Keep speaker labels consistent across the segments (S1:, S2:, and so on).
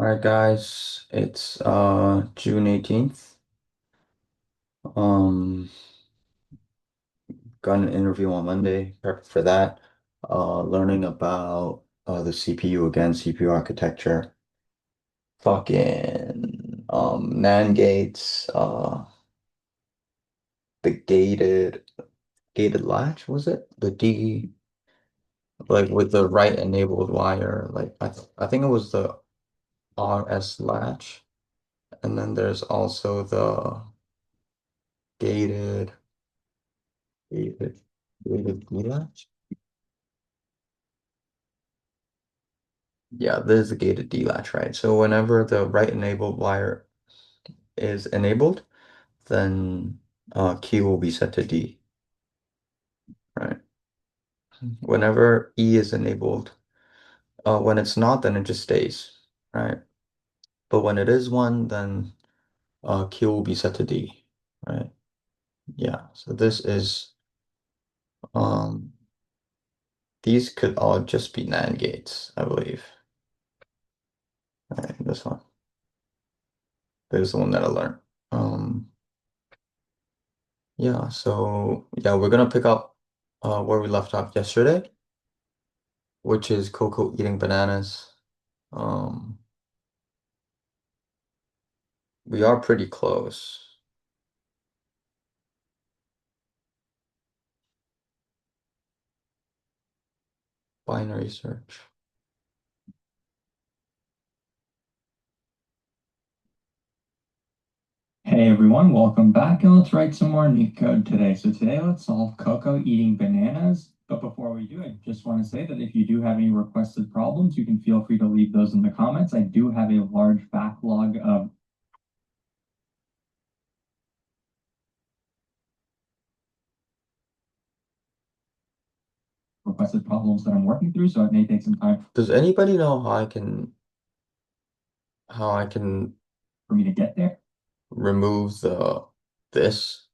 S1: All right, guys, it's June 18th. Um, got an interview on Monday, prepped for that. Learning about the CPU again, CPU architecture, fucking NAND gates, the gated latch, was it? The D like with the right enabled wire, like I think it was the RS latch, and then there's also the gated gated gated D latch. Yeah, there's a gated D latch, right? So whenever the right enabled wire is enabled, then Q will be set to D, right? Whenever E is enabled, when it's not, then it just stays, right? But when it is one, then Q will be set to D, right? Yeah, so this is um these could all just be NAND gates, I believe. All right, this one. There's the one that I learned. Um Yeah, so yeah, we're gonna pick up where we left off yesterday, which is Coco eating bananas. Um, we are pretty close. Binary search.
S2: Hey everyone, welcome back and let's write some more neat code today. So today let's solve Coco eating bananas. But before we do, I just want to say that if you do have any requested problems, you can feel free to leave those in the comments. I do have a large backlog of requested problems that I'm working through, so it may take some time
S1: Does anybody know how I can
S2: for me to get there.
S1: remove the this?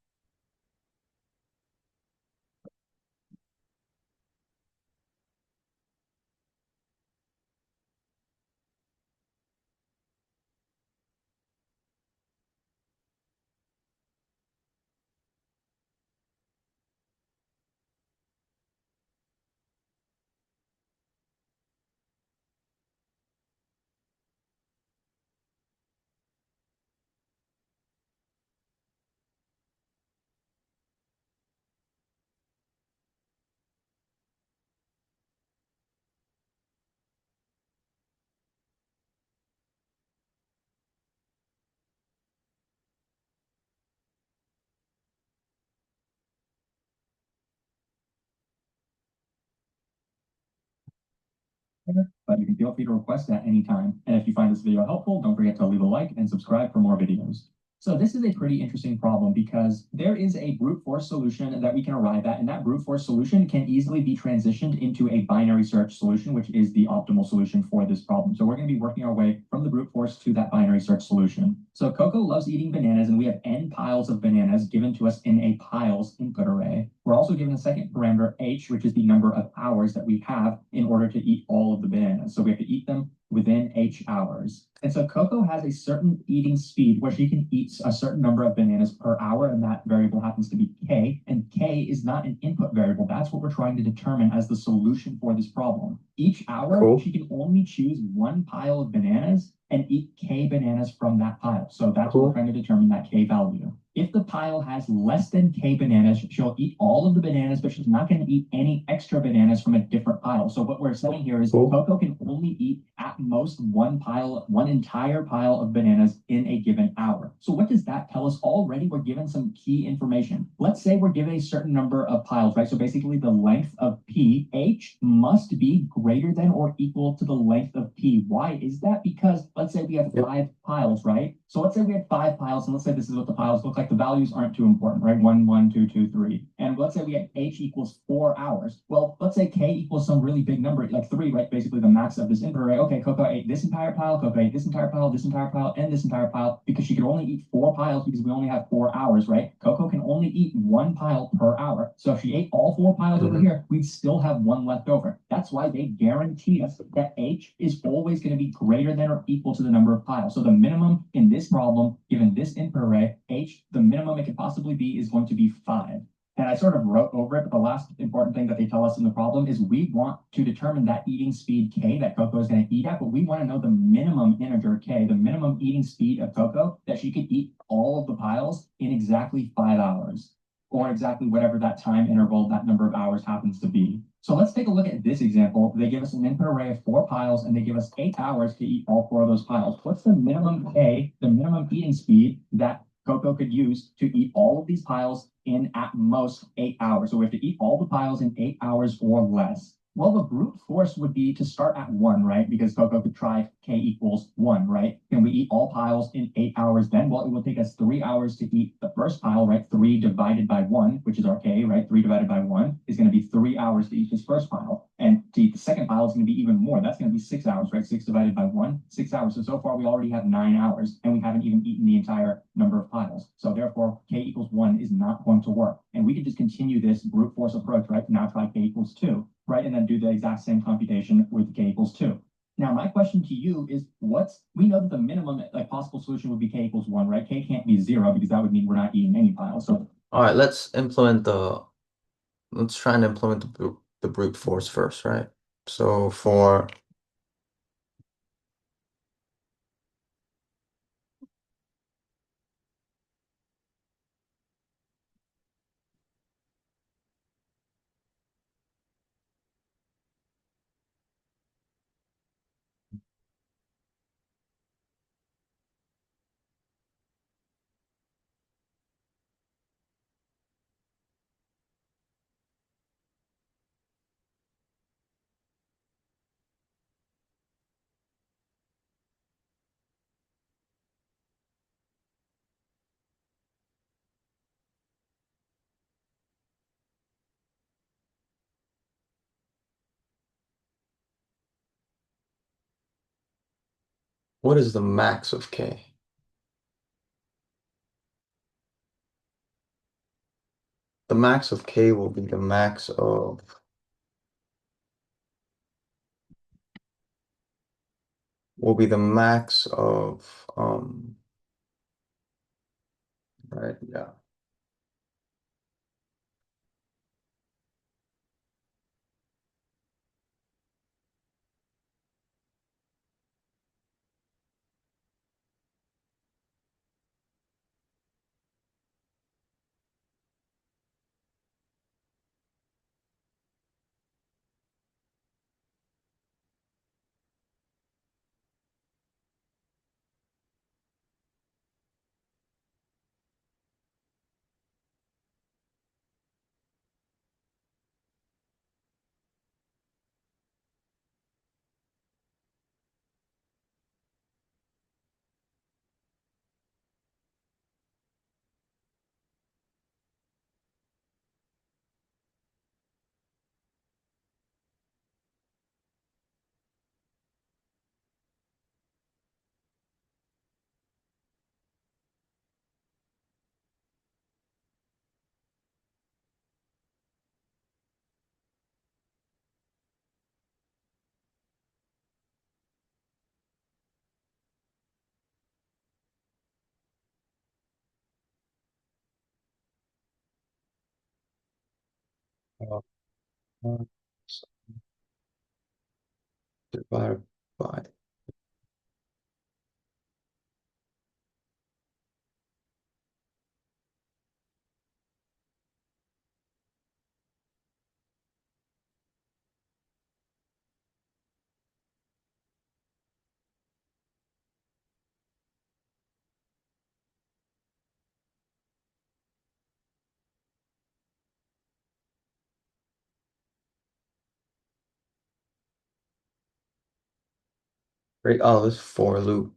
S2: But you can feel free to request at any time. And if you find this video helpful, don't forget to leave a like and subscribe for more videos. So this is a pretty interesting problem because there is a brute force solution that we can arrive at, and that brute force solution can easily be transitioned into a binary search solution, which is the optimal solution for this problem. So we're going to be working our way from the brute force to that binary search solution. So Coco loves eating bananas, and we have n piles of bananas given to us in a piles input array. We're also given a second parameter, h, which is the number of hours that we have in order to eat all of the bananas. So we have to eat them within h hours. And so Coco has a certain eating speed where she can eat a certain number of bananas per hour, and that variable happens to be k. And k is not an input variable. That's what we're trying to determine as the solution for this problem. Each hour,
S1: Cool,
S2: she can only choose one pile of bananas and eat k bananas from that pile. So that's what we're
S1: cool,
S2: trying to determine, that k value. If the pile has less than k bananas, she'll eat all of the bananas, but she's not going to eat any extra bananas from a different pile. So what we're saying here is
S1: cool.
S2: Coco can only eat at most one entire pile of bananas in a given hour. So what does that tell us? Already we're given some key information. Let's say we're given a certain number of piles, right? So basically the length of P, H must be greater than or equal to the length of P. Why is that? Because let's say we have
S1: Yep.
S2: 5 piles, right? So let's say we had 5 piles, and let's say this is what the piles look like. right? The values aren't too important, right? 1, 1, 2, 2, 3. And let's say we get h equals 4 hours. Well, let's say k equals some really big number, like 3, right? Basically the max of this input array. Okay, Koko ate this entire pile, Koko ate this entire pile, this entire pile, and this entire pile, because she could only eat 4 piles because we only have 4 hours, right? Koko can only eat 1 pile per hour. So if she ate all 4 piles over
S1: Mhm.
S2: here, we'd still have one left over. That's why they guarantee us that h is always going to be greater than or equal to the number of piles. So the minimum in this problem, given this input array, h, the minimum it could possibly be is going to be 5. And I sort of wrote over it, but the last important thing that they tell us in the problem is we want to determine that eating speed k that Koko is going to eat at, but we want to know the minimum integer k, the minimum eating speed of Koko, that she could eat all of the piles in exactly 5 hours, or exactly whatever that time interval, that number of hours happens to be. So let's take a look at this example. They give us an input array of 4 piles, and they give us 8 hours to eat all 4 of those piles. What's the minimum k, the minimum eating speed that Koko could use to eat all of these piles in at most 8 hours? So we have to eat all the piles in 8 hours or less. Well, the brute force would be to start at 1, right? Because Koko could try k equals 1, right? Can we eat all piles in 8 hours then? Well, it will take us 3 hours to eat the first pile, right? 3 divided by 1, which is our k, right? 3 divided by 1 is going to be 3 hours to eat this first pile. And to eat the second pile is going to be even more. That's going to be 6 hours, right? 6 divided by 1, 6 hours. So far we already have 9 hours, and we haven't even eaten the entire number of piles. So therefore, k equals 1 is not going to work. And we could just continue this brute force approach, right? Now try k equals 2, right? And then do the exact same computation with k equals 2. Now, my question to you is we know that the minimum like possible solution would be k equals 1, right? K can't be 0 because that would mean we're not eating any piles. So
S1: All right, let's try and implement the brute force first, right? So for what is the max of k? The max of k will be the max of right, yeah. Uh, uh, Divided by. Great. Oh, this for loop.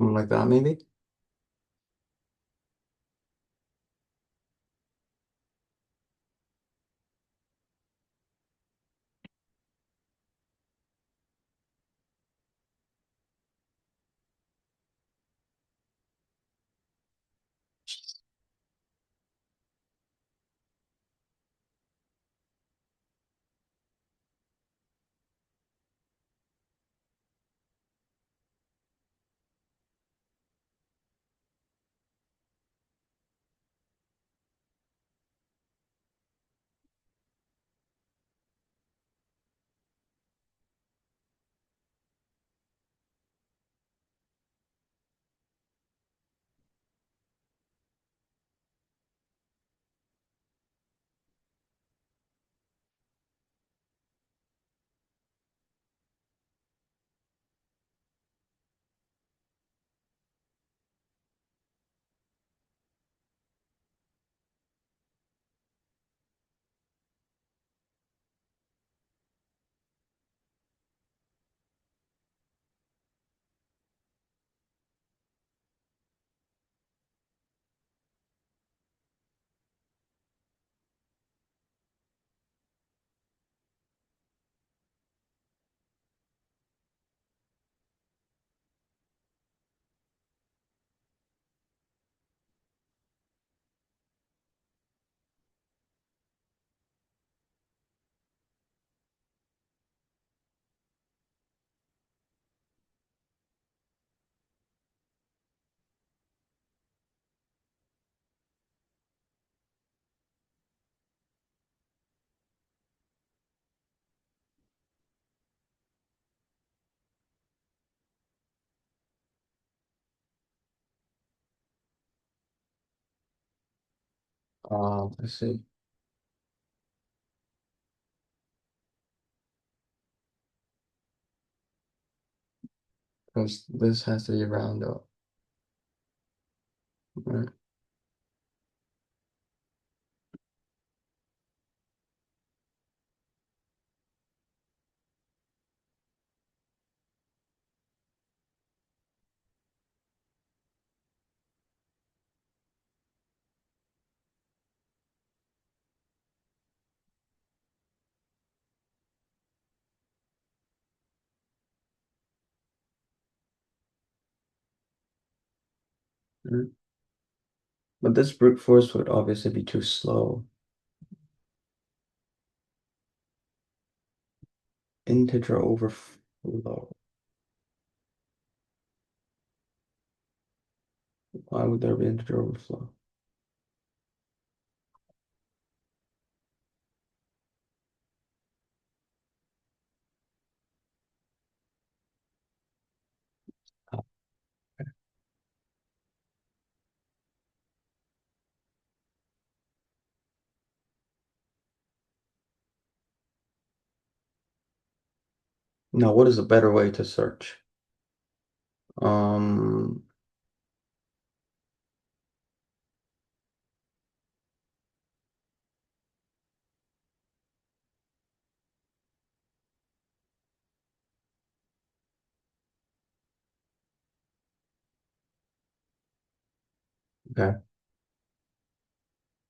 S1: Something like that, maybe? I see. Because this has to be round up, right? Mhm. But this brute force would obviously be too slow. Integer overflow. Why would there be integer overflow? Now, what is a better way to search? Um, okay.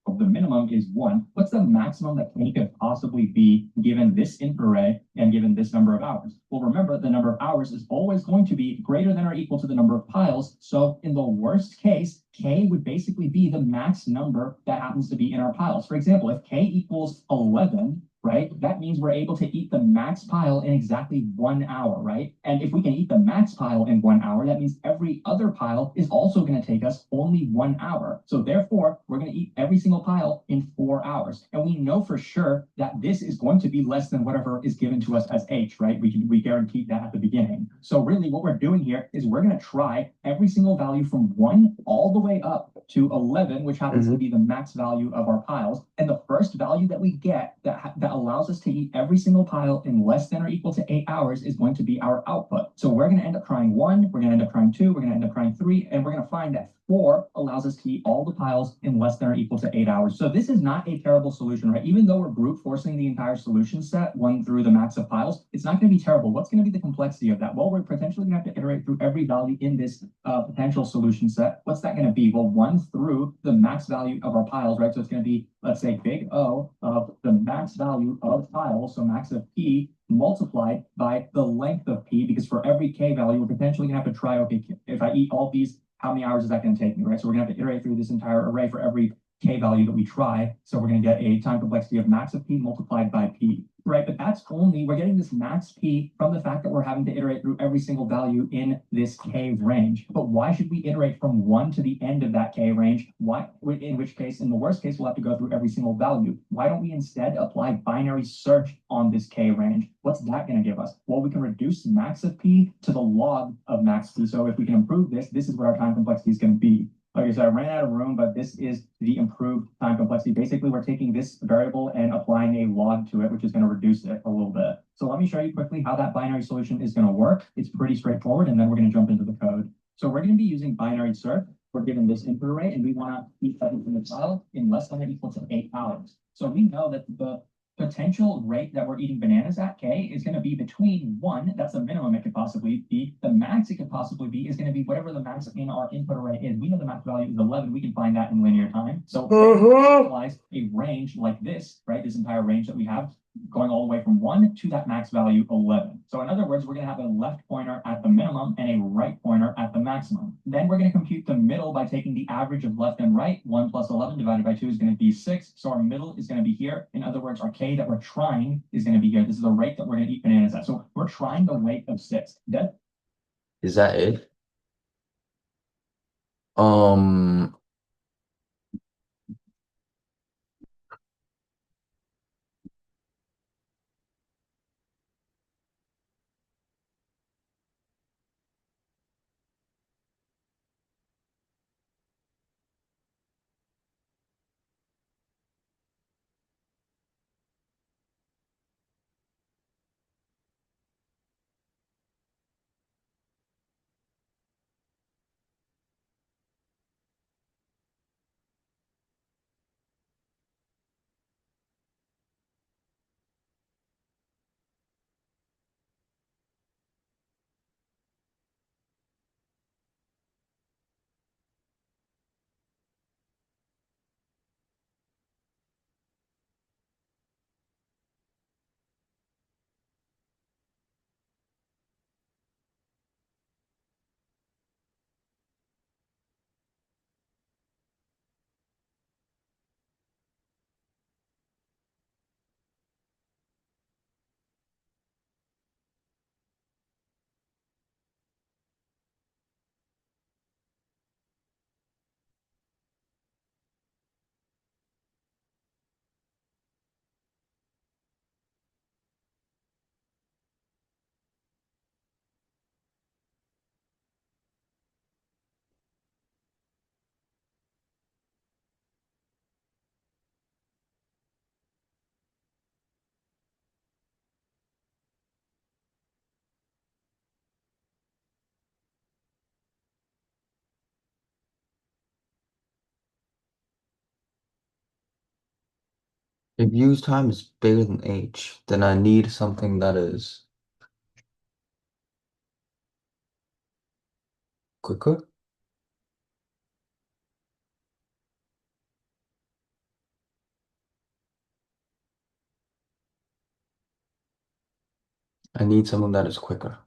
S2: The minimum is 1. What's the maximum that K could possibly be given this int array and given this number of hours? Well, remember, the number of hours is always going to be greater than or equal to the number of piles. So in the worst case, K would basically be the max number that happens to be in our piles. For example, if K equals 11, right, that means we're able to eat the max pile in exactly 1 hour, right? And if we can eat the max pile in 1 hour, that means every other pile is also going to take us only 1 hour. So therefore, we're going to eat every single pile in 4 hours. And we know for sure that this is going to be less than whatever is given to us as H, right? We guaranteed that at the beginning. So really what we're doing here is we're going to try every single value from 1 all the way up to 11, which happens to be the max value of our piles. And the first value that we get that allows us to eat every single pile in less than or equal to 8 hours is going to be our output. So we're going to end up trying 1, we're going to end up trying 2, we're going to end up trying 3, and we're going to find that 4 allows us to eat all the piles in less than or equal to 8 hours. So this is not a terrible solution, right? Even though we're brute forcing the entire solution set, one through the max of piles, it's not going to be terrible. What's going to be the complexity of that? Well, we're potentially going to have to iterate through every value in this potential solution set. What's that going to be? Well, 1 through the max value of our piles, right? So it's going to be, let's say, big O of the max value of piles, so max of P, multiplied by the length of P, because for every K value, we're potentially gonna have to try, okay, if I eat all these, how many hours is that gonna take me, right? So we're gonna have to iterate through this entire array for every K value that we try. So we're gonna get a time complexity of max of P multiplied by P, right? But that's only, we're getting this max P from the fact that we're having to iterate through every single value in this K range. But why should we iterate from 1 to the end of that K range? Why, in which case, in the worst case, we'll have to go through every single value. Why don't we instead apply binary search on this K range? What's that going to give us? Well, we can reduce max of P to the log of max P. So if we can improve this, this is what our time complexity is going to be. Okay, so I ran out of room, but this is the improved time complexity. Basically, we're taking this variable and applying a log to it, which is going to reduce it a little bit. So let me show you quickly how that binary solution is going to work. It's pretty straightforward, and then we're going to jump into the code. So we're going to be using binary search. We're given this input array, and we want to eat everything in the file in less than or equal to 8 hours. So we know that the potential rate that we're eating bananas at, K, is going to be between 1, that's the minimum it could possibly be. The max it could possibly be is going to be whatever the max in our input array is. We know the max value is 11. We can find that in linear time. So implies a range like this, right? This entire range that we have going all the way from 1 to that max value 11. So in other words, we're going to have a left pointer at the minimum and a right pointer at the maximum. Then we're going to compute the middle by taking the average of left and right. 1 plus 11 divided by 2 is going to be 6. So our middle is going to be here. In other words, our K that we're trying is going to be here. This is the rate that we're going to eat bananas at. So we're trying the weight of 6. That
S1: Is that it? Um, if use time is bigger than H, then I need something that is quicker. I need something that is quicker.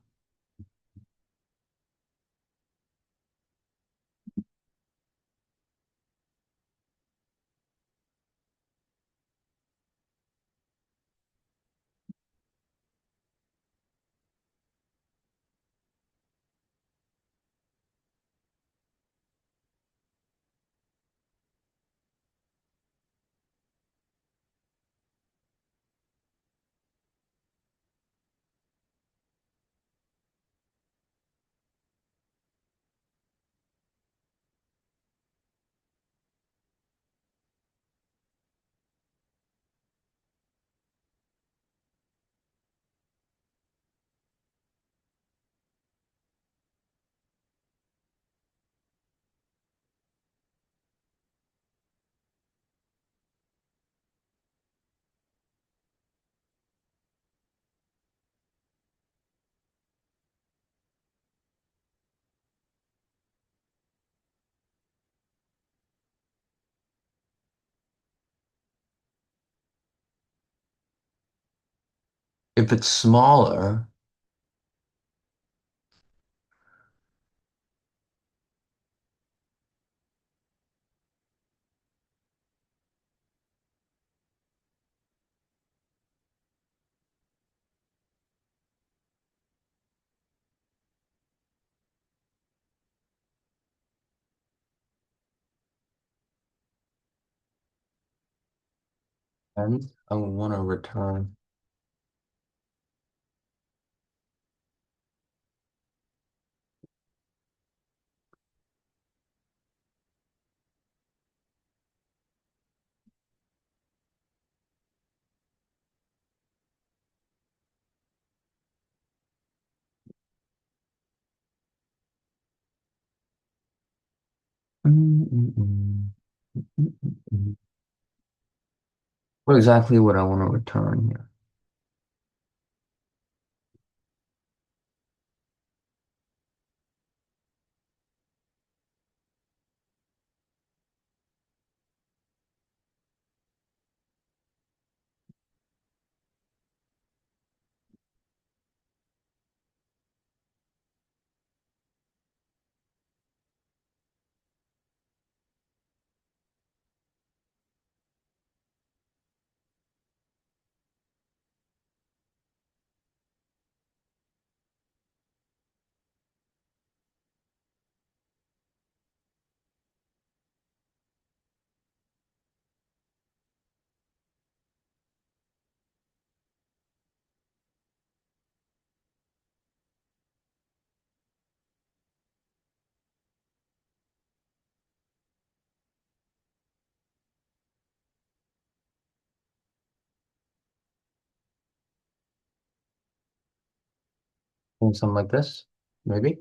S1: If it's smaller, then I would want to return. Mm, mm, mm. Mm, mm, mm. What exactly would I want to return here? Something like this, maybe.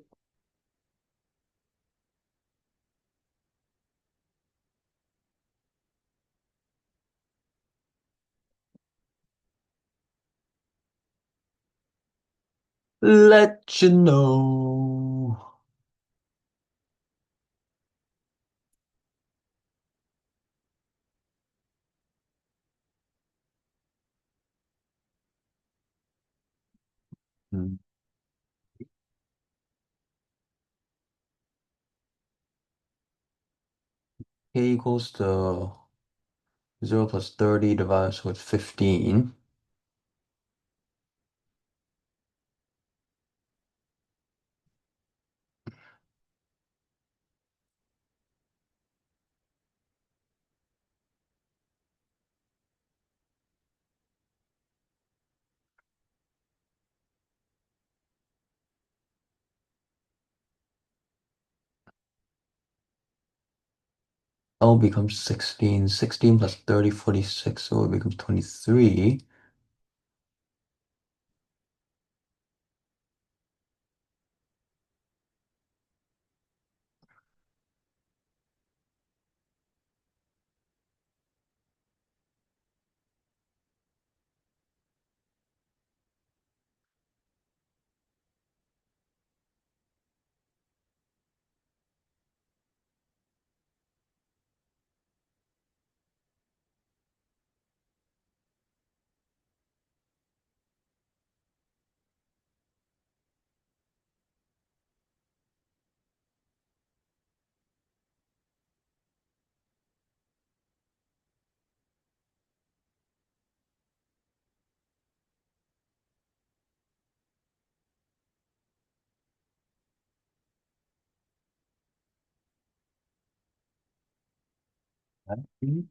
S1: Let you know. Hmm. K equals to 0 plus 30 divided with 15. L becomes 16. 16 plus 30, 46, so it becomes 23. Mhm.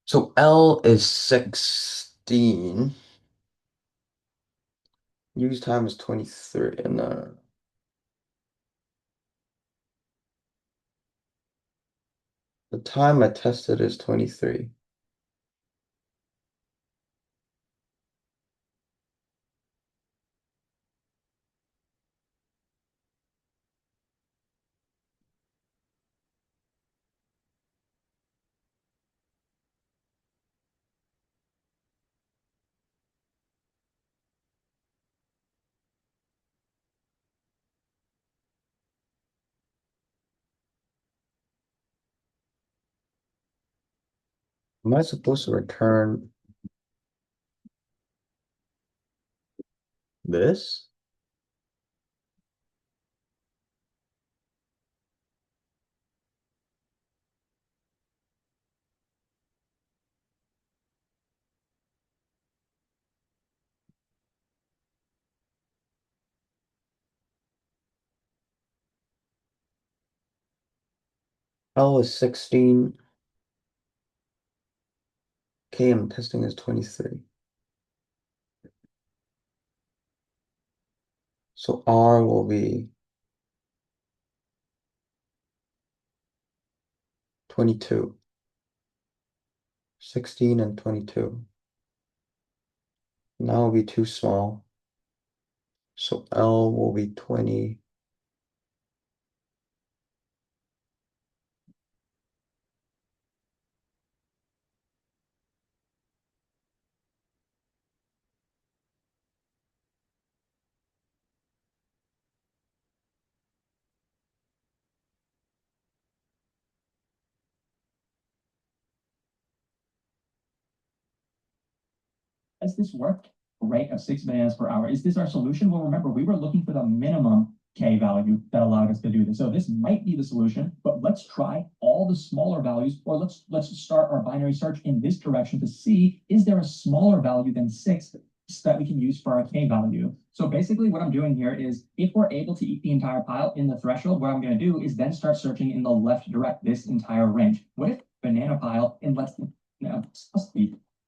S1: So L is 16. Use time is 23. And the time I tested is 23. Am I supposed to return this? L is 16. K I'm testing is 23. So R will be 22. 16 and 22. Now will be too small. So L will be 20.
S2: Does this work? Rate of 6 bananas per hour. Is this our solution? Well, remember, we were looking for the minimum K value that allowed us to do this. So this might be the solution, but let's try all the smaller values, or let's start our binary search in this direction to see, is there a smaller value than 6 that we can use for our K value? So basically what I'm doing here is if we're able to eat the entire pile in the threshold, what I'm going to do is then start searching in the left direct, this entire range. What if banana pile in less than,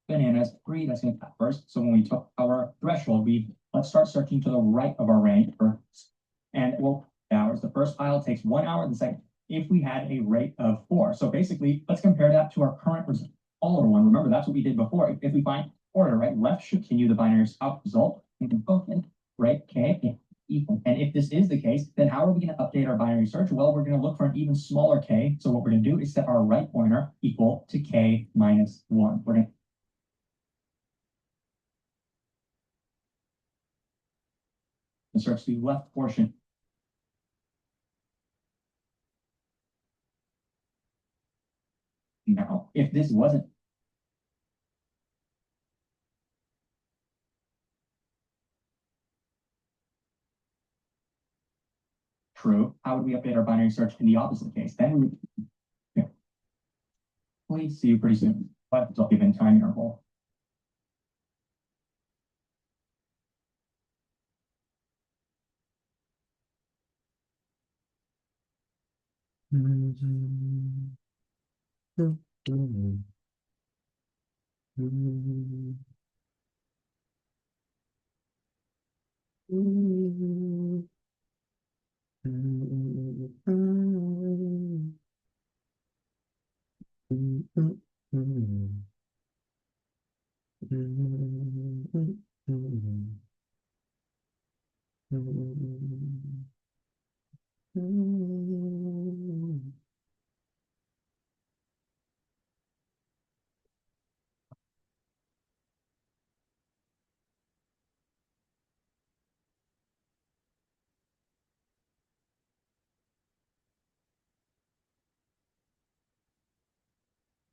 S2: bananas, 3, that's going to cut first. So when we took our threshold, let's start searching to the right of our range first. And well, hours. The first pile takes 1 hour, the second, if we had a rate of 4. So basically, let's compare that to our current result, smaller one. Remember, that's what we did before. If we find order, right, left should continue the binary out result, and can focus, right, K equal. And if this is the case, then how are we going to update our binary search? Well, we're going to look for an even smaller K. So what we're going to do is set our right pointer equal to K minus 1. We're going to search the left portion. Now, if this wasn't true, how would we update our binary search in the opposite case? Then we would please see you pretty soon. But I'll give in time interval.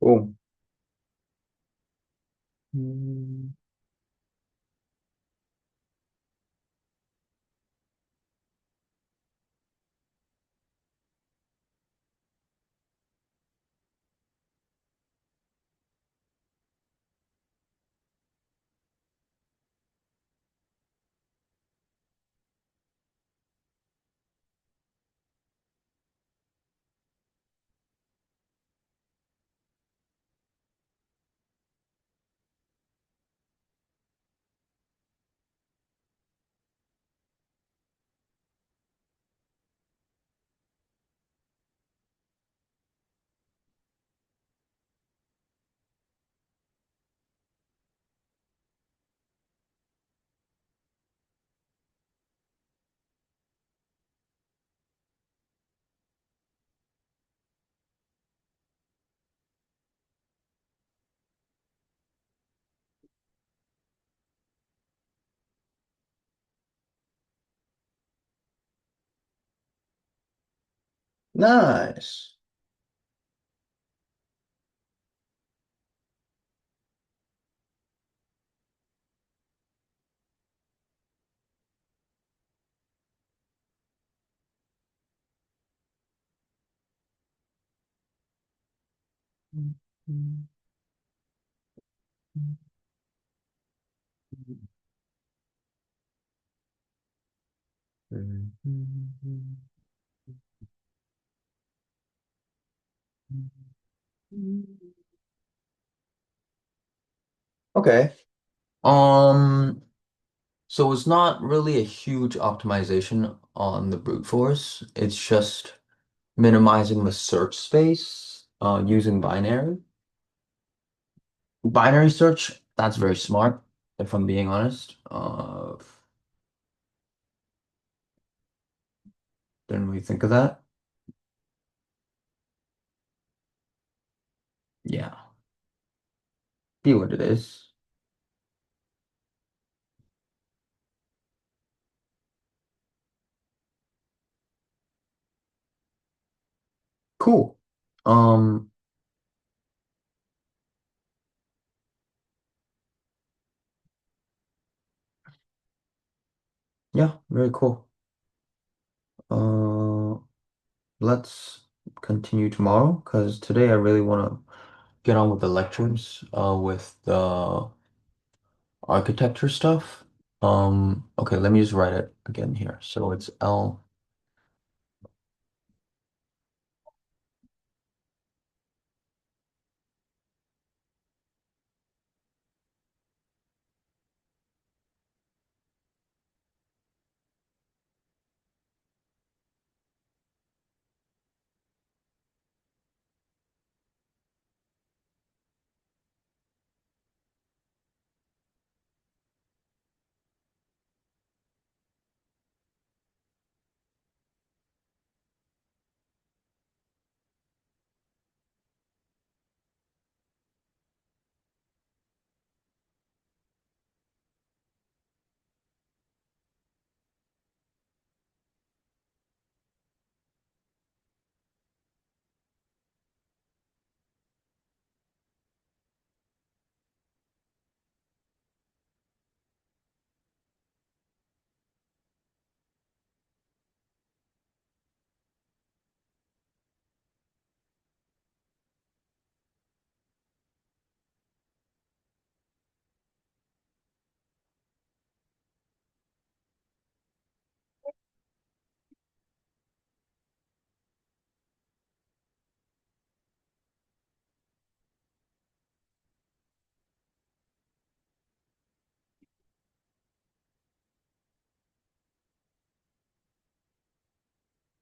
S1: Boom. Nice. Okay. Um, so it's not really a huge optimization on the brute force. It's just minimizing the search space using binary. Binary search, that's very smart, if I'm being honest. Didn't we think of that? Yeah, be what it is. Cool. Um, yeah, very cool. Uh, let's continue tomorrow because today I really want to get on with the lectures, with the architecture stuff. Okay, let me just write it again here. So it's L.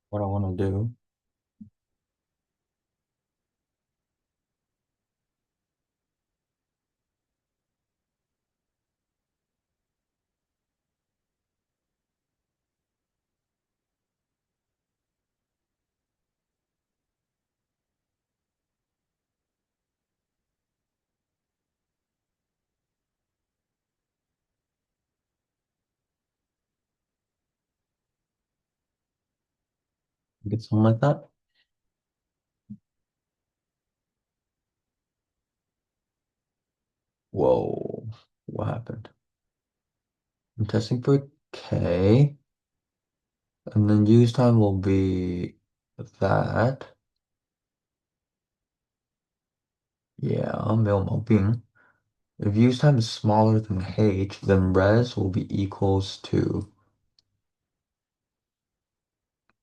S1: What I want to do. Get something like that. Whoa, what happened? I'm testing for K, and then use time will be that. Yeah, milmobing. If use time is smaller than H, then res will be equals to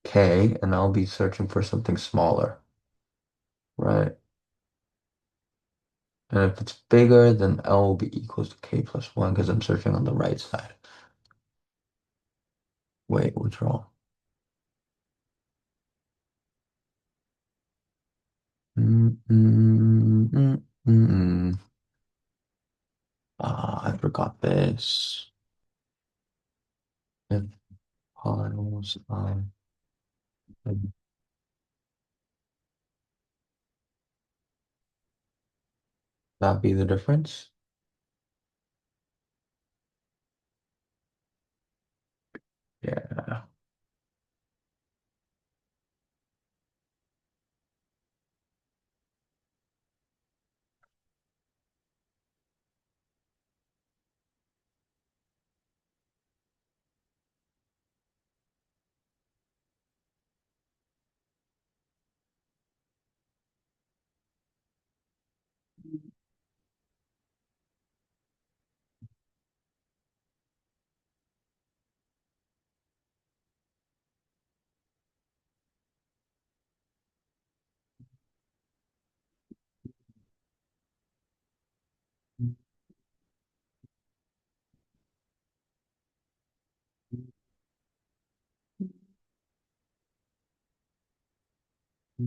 S1: K, and I'll be searching for something smaller, right? And if it's bigger, then L will be equals to K plus 1 because I'm searching on the right side. Wait, what's wrong? Mm, mm, mm, mm, mm. Ah, I forgot this. If piles would that be the difference? Yeah. A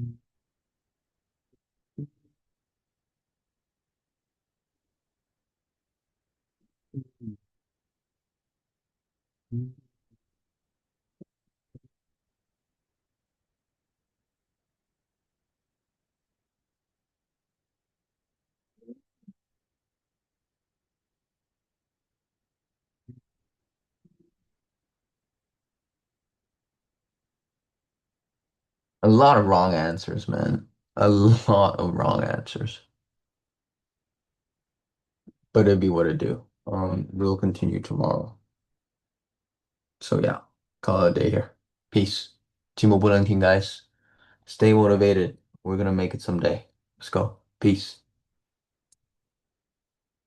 S1: lot of wrong answers, man. A lot of wrong answers. But it'd be what it do. We'll continue tomorrow. So yeah, call it a day here. Peace. 寂寞不能停, guys. Stay motivated. We're gonna make it someday. Let's go. Peace.